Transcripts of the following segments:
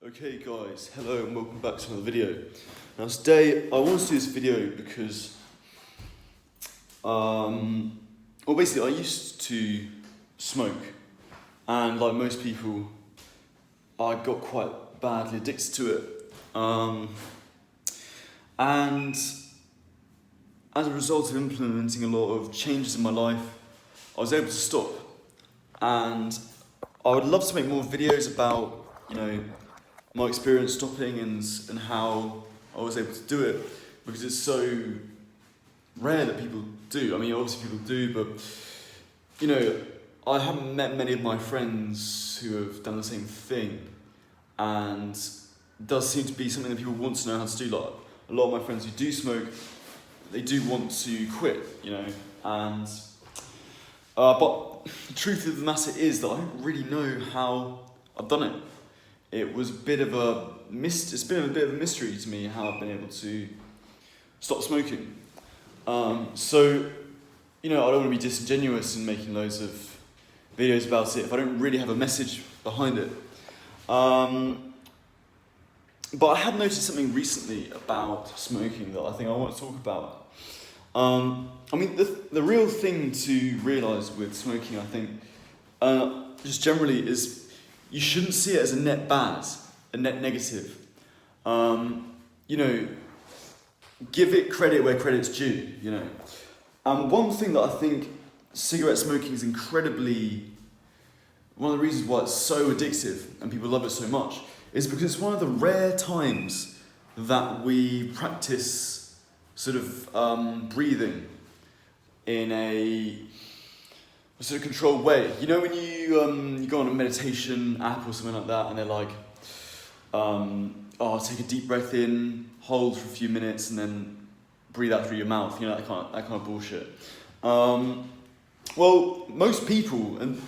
Okay guys, hello and welcome back to another video. Now today I want to do this video because basically I used to smoke, and like most people I got quite badly addicted to it, and as a result of implementing a lot of changes in my life I was able to stop, and I would love to make more videos about my experience stopping and how I was able to do it, because it's so rare that people do. I mean, obviously people do, but I haven't met many of my friends who have done the same thing, and it does seem to be something that people want to know how to do. Like a lot of my friends who do smoke, they do want to quit, and but the truth of the matter is that I don't really know how I've done it. It's been a bit of a mystery to me how I've been able to stop smoking. So I don't want to be disingenuous in making loads of videos about it if I don't really have a message behind it. But I have noticed something recently about smoking that I think I want to talk about. I mean, the real thing to realise with smoking, I think, just generally is you shouldn't see it as a net bad, a net negative. Give it credit where credit's due, one thing that I think cigarette smoking is one of the reasons why it's so addictive and people love it so much is because it's one of the rare times that we practice sort of breathing in a sort of controlled way. You know when you go on a meditation app or something like that, and they're like, take a deep breath in, hold for a few minutes, and then breathe out through your mouth. That kind of bullshit. Well, most people, and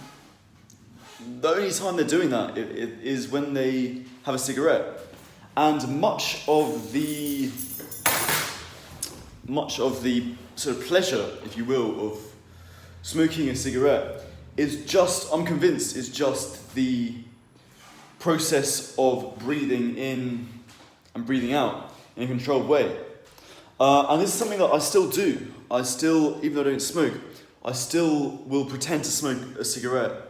the only time they're doing that is when they have a cigarette, and much of the sort of pleasure, if you will, of smoking a cigarette I'm convinced, is just the process of breathing in and breathing out in a controlled way. And this is something that I still do. Even though I don't smoke, I still will pretend to smoke a cigarette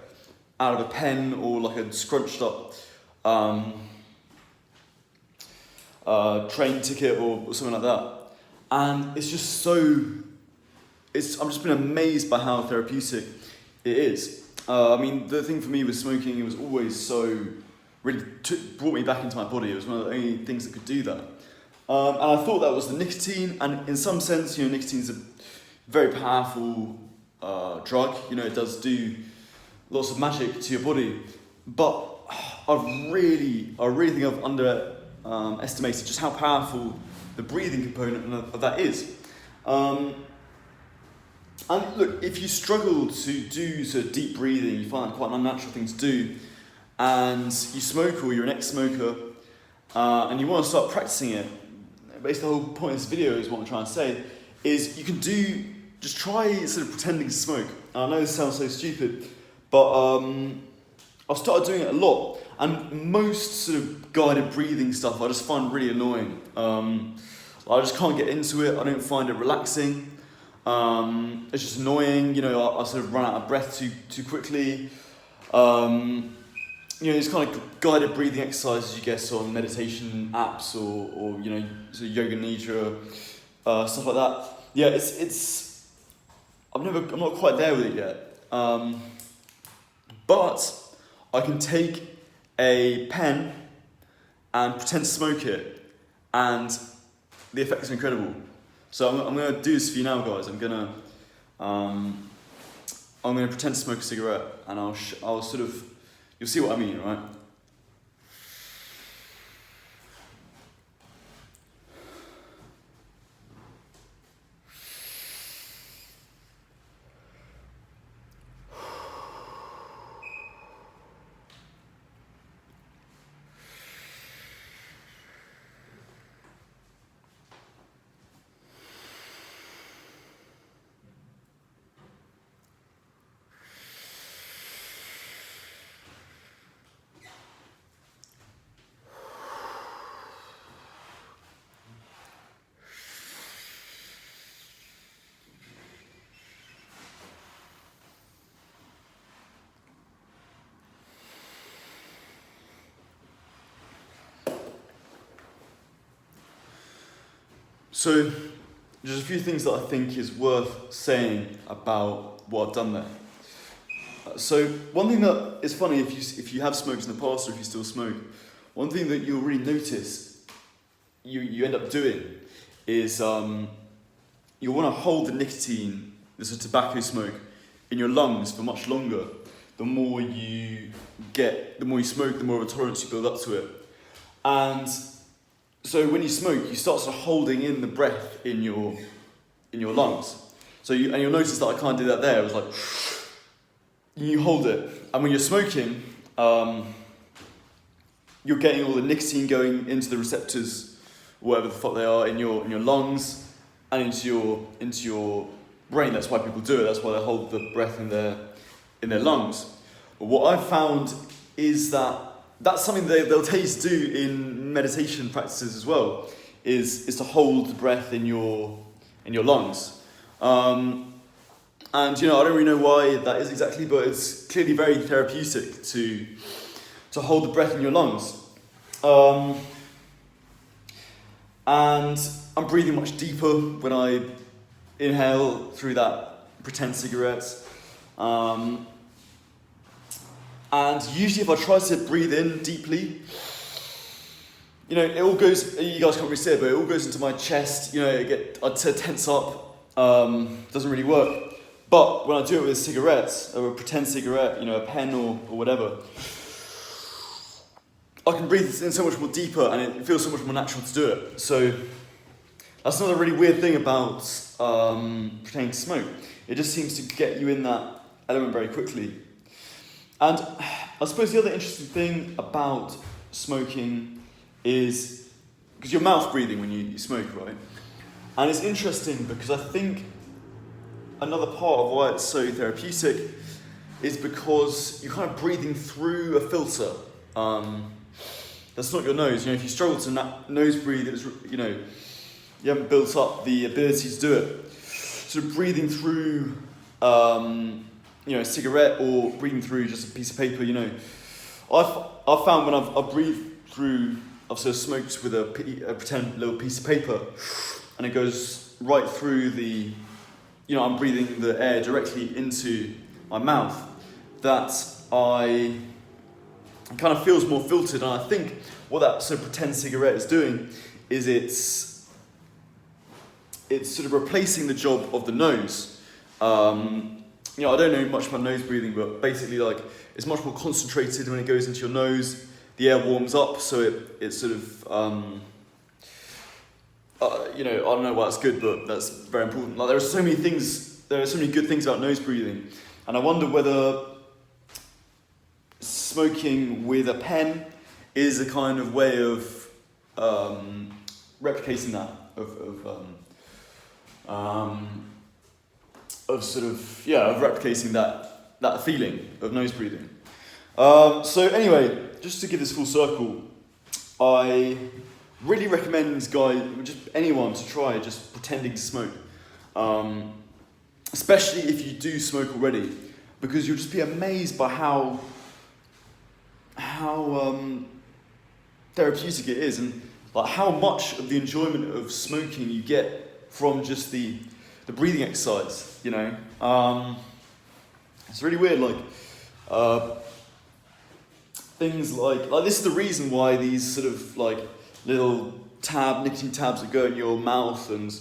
out of a pen or like a scrunched up train ticket or something like that. And it's just I've just been amazed by how therapeutic it is. The thing for me with smoking, it was always brought me back into my body. It was one of the only things that could do that. And I thought that was the nicotine, and in some sense, nicotine's a very powerful drug. It does do lots of magic to your body. But I really think I've underestimated just how powerful the breathing component of that is. And look, if you struggle to do sort of deep breathing, you find that quite an unnatural thing to do, and you smoke or you're an ex-smoker, and you want to start practicing it, basically the whole point of this video is what I'm trying to say, is you can just try sort of pretending to smoke. And I know this sounds so stupid, but I've started doing it a lot, and most sort of guided breathing stuff I just find really annoying. I just can't get into it, I don't find it relaxing. It's just annoying, I sort of run out of breath too quickly. These kind of guided breathing exercises you get on meditation apps or sort of yoga nidra, stuff like that. Yeah, I'm not quite there with it yet. But I can take a pen and pretend to smoke it, and the effect is incredible. So I'm going to do this for you now, guys. I'm going to pretend to smoke a cigarette, and I'll sort of, you'll see what I mean, right? So there's a few things that I think is worth saying about what I've done there. So one thing that is funny, if you have smoked in the past or if you still smoke, one thing that you'll really notice you end up doing is you want to hold the nicotine, this is tobacco smoke, in your lungs for much longer. The more you smoke, the more of a tolerance you build up to it. And so when you smoke, you start sort of holding in the breath in your lungs. So you'll notice that I can't do that there. It was like, you hold it. And when you're smoking, you're getting all the nicotine going into the receptors, whatever the fuck they are, in your lungs and into your brain. That's why people do it. That's why they hold the breath in their lungs. But what I've found is that that's something they'll tell you to do in meditation practices as well, is to hold the breath in your lungs. And I don't really know why that is exactly, but it's clearly very therapeutic to hold the breath in your lungs. And I'm breathing much deeper when I inhale through that pretend cigarette. And usually if I try to breathe in deeply, it all goes, you guys can't really see it, but it all goes into my chest, I'd tense up, doesn't really work. But when I do it with cigarettes, or a pretend cigarette, a pen or whatever, I can breathe in so much more deeper and it feels so much more natural to do it. So that's another really weird thing about pretending to smoke. It just seems to get you in that element very quickly. And I suppose the other interesting thing about smoking is, because you're mouth breathing when you smoke, right? And it's interesting because I think another part of why it's so therapeutic is because you're kind of breathing through a filter. That's not your nose. If you struggle to nose breathe, you haven't built up the ability to do it. So breathing through a cigarette or breathing through just a piece of paper, I've found when I've breathed through, I've sort of smoked with a pretend little piece of paper, and it goes right through I'm breathing the air directly into my mouth, that it kind of feels more filtered. And I think what that sort of pretend cigarette is doing is it's sort of replacing the job of the nose. I don't know much about nose breathing, but basically, it's much more concentrated when it goes into your nose. The air warms up, so it sort of, I don't know why that's good, but that's very important. There are so many good things about nose breathing, and I wonder whether smoking with a pen is a kind of way of replicating that, of replicating that feeling of nose breathing. So anyway, just to give this full circle, I really recommend just anyone to try just pretending to smoke, especially if you do smoke already, because you'll just be amazed by how therapeutic it is, and how much of the enjoyment of smoking you get from just the breathing exercise. It's really weird. Things like this is the reason why these sort of little nicotine tabs that go in your mouth and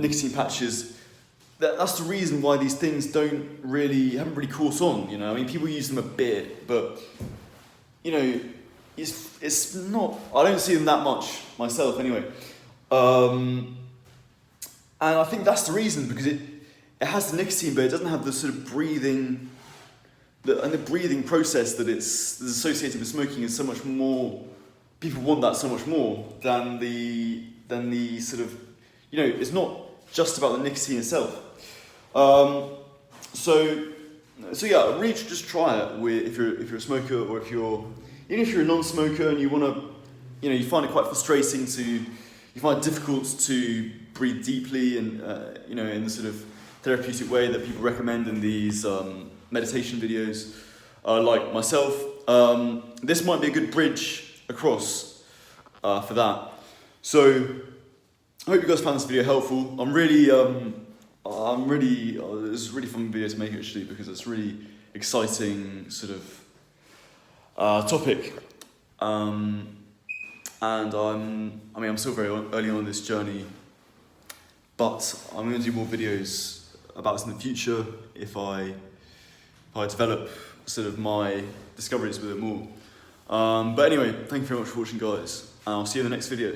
nicotine patches. That's the reason why these things haven't really caught on. People use them a bit, but it's not. I don't see them that much myself, anyway. And I think that's the reason, because it has the nicotine, but it doesn't have the sort of breathing. The breathing process that's associated with smoking is so much more. People want that so much more than the sort of. It's not just about the nicotine itself. So yeah, really just try it if you're a smoker, or if you're a non-smoker and you want to, you find it quite frustrating you find it difficult to breathe deeply and in the sort of therapeutic way that people recommend in these meditation videos, like myself. This might be a good bridge across for that. So I hope you guys found this video helpful. This is a really fun video to make actually, because it's a really exciting sort of topic. And I'm still very early on in this journey, but I'm going to do more videos about this in the future if I develop sort of my discoveries with it more. But anyway, thank you very much for watching, guys, and I'll see you in the next video.